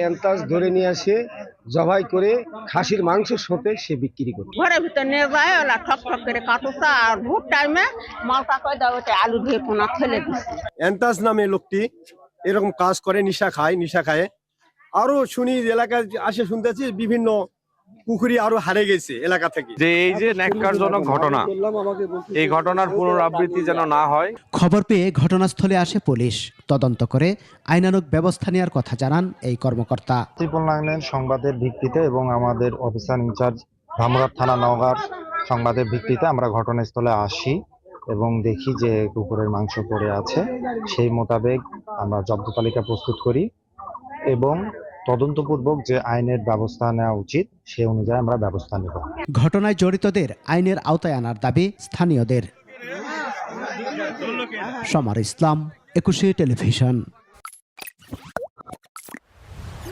এন্তাজ ধরে নিয়ে আসে জবাই করে খাসির মাংসের সাথে সে বিক্রি করে। ঘরের ভিতর নিয়ে যায় ওলা ঠক ঠক করে কাটুছে আর ভোট টাইমে মালটা কয় দাও ওটা আলু দিয়ে কোনা ফেলে দিচ্ছে। এন্তাজ নামে লোকটি এরকম কাজ করে, নিশা খায়। আরো শুনি এলাকায় আসে শুনতেছি বিভিন্ন পুকুরি আরো হারে গেছে এলাকা থেকে। যে এই যে ন্যাক্কারজনক ঘটনা, এই ঘটনার পুনরাবৃত্তি যেন না হয়। খবর পেয়ে ঘটনাস্থলে আসে পুলিশ। তদন্ত করে আইনানুগ ব্যবস্থা নেওয়ার কথা জানান এই কর্মকর্তা। ত্রিপল নাইনের সংবাদের ভিত্তিতে এবং আমাদের অফিসার ইনচার্জ ধামরাট থানা নওগাঁর সংবাদের ভিত্তিতে আমরা ঘটনাস্থলে আসি এবং দেখি যে কুকুরের মাংস পড়ে আছে। সেই মোতাবেক আমরা জব্দ তালিকা প্রস্তুত করি এবং তদন্তপূর্বক যে আইনের ব্যবস্থা নেওয়া উচিত সে অনুযায়ী আমরা ব্যবস্থা নেব। ঘটনায় জড়িতদের আইনের আওতায় আনার দাবি স্থানীয়দের। সমার ইসলাম, 21 টেলিভিশন।